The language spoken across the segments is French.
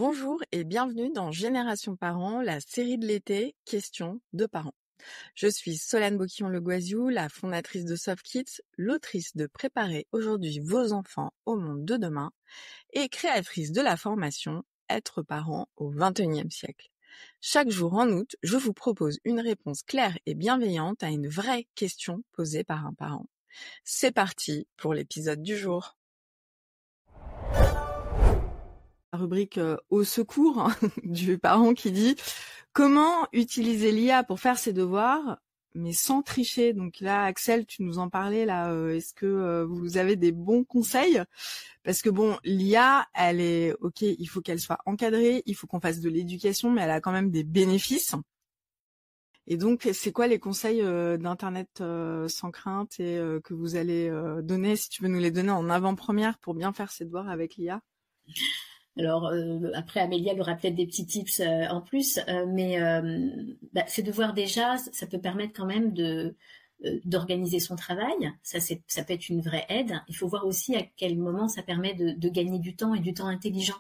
Bonjour et bienvenue dans Génération Parents, la série de l'été Questions de parents. Je suis Solane Boquillon-Le Goisiou, la fondatrice de Soft Kids, l'autrice de Préparer aujourd'hui vos enfants au monde de demain et créatrice de la formation Être parent au XXIe siècle. Chaque jour en août, je vous propose une réponse claire et bienveillante à une vraie question posée par un parent. C'est parti pour l'épisode du jour. La rubrique au secours du parent qui dit comment utiliser l'IA pour faire ses devoirs mais sans tricher. Donc là, Axel, tu nous en parlais là. Est-ce que vous avez des bons conseils? Parce que bon, l'IA, elle est ok, il faut qu'elle soit encadrée, il faut qu'on fasse de l'éducation, mais elle a quand même des bénéfices. Et donc, c'est quoi les conseils d'internet sans crainte et que vous allez donner, si tu veux nous les donner en avant-première pour bien faire ses devoirs avec l'IA? Alors après Amélia elle aura peut-être des petits tips en plus, mais ces devoirs déjà, ça peut permettre quand même d'organiser son travail. Ça peut être une vraie aide. Il faut voir aussi à quel moment ça permet de gagner du temps et du temps intelligent.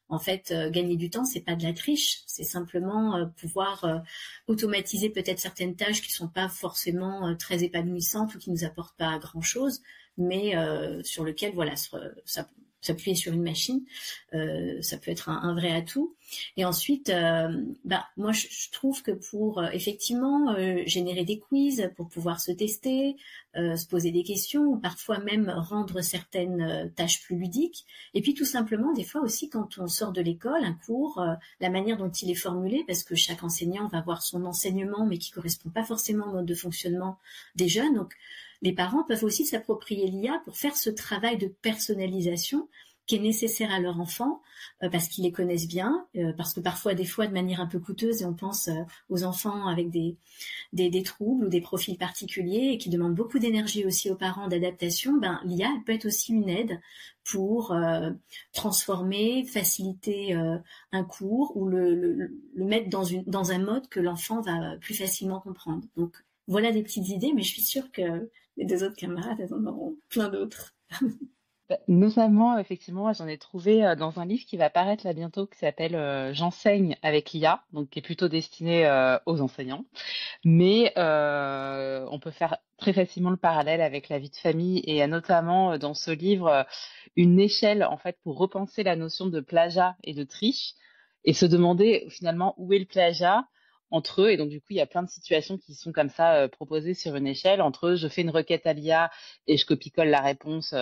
En fait, gagner du temps, c'est pas de la triche, c'est simplement pouvoir automatiser peut-être certaines tâches qui sont pas forcément très épanouissantes ou qui nous apportent pas grand-chose, mais sur lequel voilà ça s'appuyer sur une machine, ça peut être un vrai atout. Et ensuite, moi je trouve que pour effectivement générer des quiz pour pouvoir se tester, se poser des questions ou parfois même rendre certaines tâches plus ludiques. Et puis tout simplement, des fois aussi quand on sort de l'école, un cours, la manière dont il est formulé, parce que chaque enseignant va avoir son enseignement, mais qui correspond pas forcément au mode de fonctionnement des jeunes. Donc les parents peuvent aussi s'approprier l'IA pour faire ce travail de personnalisation qui est nécessaire à leur enfant parce qu'ils les connaissent bien, parce que parfois, des fois, de manière un peu coûteuse, et on pense aux enfants avec des troubles ou des profils particuliers et qui demandent beaucoup d'énergie aussi aux parents d'adaptation, l'IA elle peut être aussi une aide pour transformer, faciliter un cours ou le mettre dans un mode que l'enfant va plus facilement comprendre. Donc, voilà des petites idées, mais je suis sûre que les deux autres camarades, elles en auront plein d'autres. Notamment, effectivement, j'en ai trouvé dans un livre qui va paraître là bientôt, qui s'appelle J'enseigne avec l'IA, donc qui est plutôt destiné aux enseignants. Mais on peut faire très facilement le parallèle avec la vie de famille et il y a notamment dans ce livre une échelle en fait pour repenser la notion de plagiat et de triche et se demander finalement où est le plagiat entre eux. Et donc du coup, il y a plein de situations qui sont comme ça proposées sur une échelle entre je fais une requête à l'IA et je copie-colle la réponse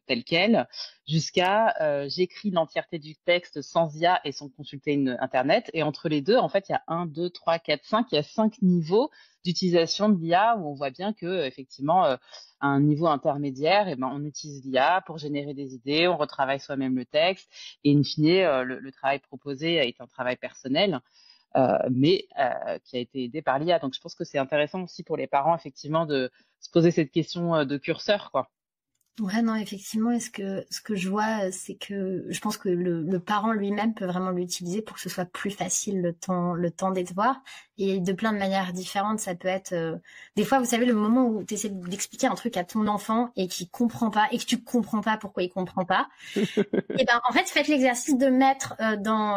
telle quelle, jusqu'à j'écris l'entièreté du texte sans IA et sans consulter Internet. Et entre les deux, en fait, il y a 1, 2, 3, 4, 5, il y a 5 niveaux d'utilisation de l'IA où on voit bien que effectivement à un niveau intermédiaire, on utilise l'IA pour générer des idées, on retravaille soi-même le texte et in fine le travail proposé est un travail personnel. Mais qui a été aidé par l'IA. Donc, je pense que c'est intéressant aussi pour les parents, effectivement, de se poser cette question de curseur, quoi. Ouais, non, effectivement, ce que je vois, c'est que je pense que le parent lui-même peut vraiment l'utiliser pour que ce soit plus facile le temps des devoirs. Et de plein de manières différentes, ça peut être, des fois, vous savez, le moment où tu essaies d'expliquer un truc à ton enfant et qu'il comprend pas, et que tu comprends pas pourquoi il comprend pas. Et en fait, faites l'exercice de mettre dans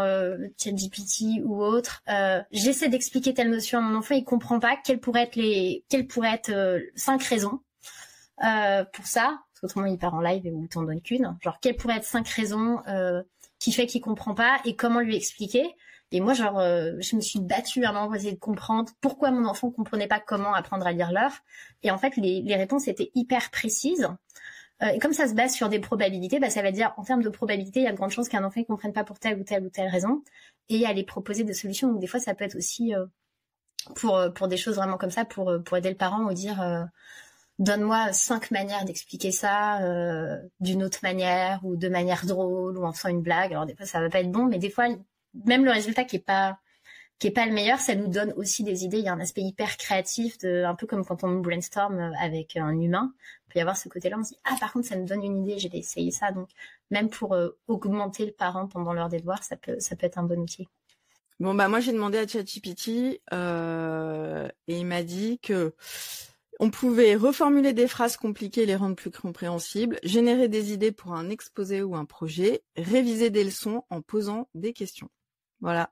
ChatGPT ou autre, j'essaie d'expliquer telle notion à mon enfant, il comprend pas, quelles pourraient être 5 raisons pour ça. Autrement, il part en live et on t'en donne qu'une. Genre, quelles pourraient être 5 raisons qui fait qu'il comprend pas et comment lui expliquer. Et moi, je me suis battue à un moment pour essayer de comprendre pourquoi mon enfant comprenait pas comment apprendre à lire l'heure. Et en fait, les réponses étaient hyper précises. Et comme ça se base sur des probabilités, ça va dire, en termes de probabilité, il y a de grandes chances qu'un enfant ne comprenne pas pour telle ou telle ou telle raison. Et aller proposer des solutions. Donc, des fois, ça peut être aussi pour des choses vraiment comme ça, pour aider le parent ou dire... donne-moi 5 manières d'expliquer ça d'une autre manière ou de manière drôle ou en faisant une blague. Alors des fois ça va pas être bon, mais des fois même le résultat qui est pas le meilleur, ça nous donne aussi des idées. Il y a un aspect hyper créatif, un peu comme quand on brainstorm avec un humain. Il peut y avoir ce côté-là, on se dit par contre ça me donne une idée, j'ai essayé ça. Donc même pour augmenter le parent pendant l'heure des devoirs, ça peut être un bon outil. Bon moi j'ai demandé à ChatGPT et il m'a dit que On pouvait reformuler des phrases compliquées et les rendre plus compréhensibles, générer des idées pour un exposé ou un projet, réviser des leçons en posant des questions. Voilà.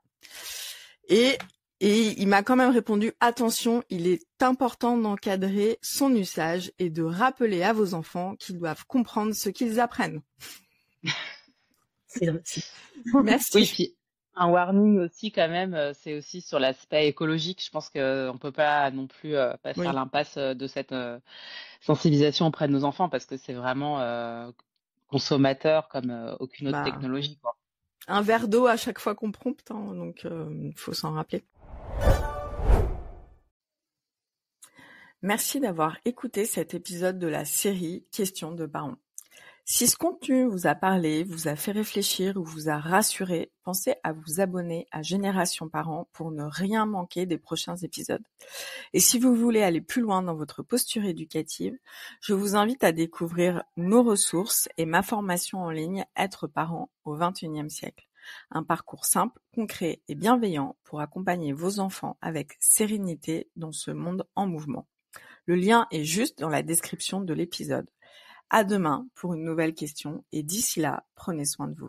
Et il m'a quand même répondu, attention, il est important d'encadrer son usage et de rappeler à vos enfants qu'ils doivent comprendre ce qu'ils apprennent. C'est vrai. Merci. Oui, puis un warning aussi quand même, c'est aussi sur l'aspect écologique. Je pense qu'on peut pas non plus pas faire l'impasse de cette sensibilisation auprès de nos enfants parce que c'est vraiment consommateur comme aucune autre technologie, quoi. Un verre d'eau à chaque fois qu'on prompte, hein, donc faut s'en rappeler. Merci d'avoir écouté cet épisode de la série Questions de parents. Si ce contenu vous a parlé, vous a fait réfléchir ou vous a rassuré, pensez à vous abonner à Génération Parents pour ne rien manquer des prochains épisodes. Et si vous voulez aller plus loin dans votre posture éducative, je vous invite à découvrir nos ressources et ma formation en ligne Être parent au XXIe siècle. Un parcours simple, concret et bienveillant pour accompagner vos enfants avec sérénité dans ce monde en mouvement. Le lien est juste dans la description de l'épisode. À demain pour une nouvelle question et d'ici là, prenez soin de vous.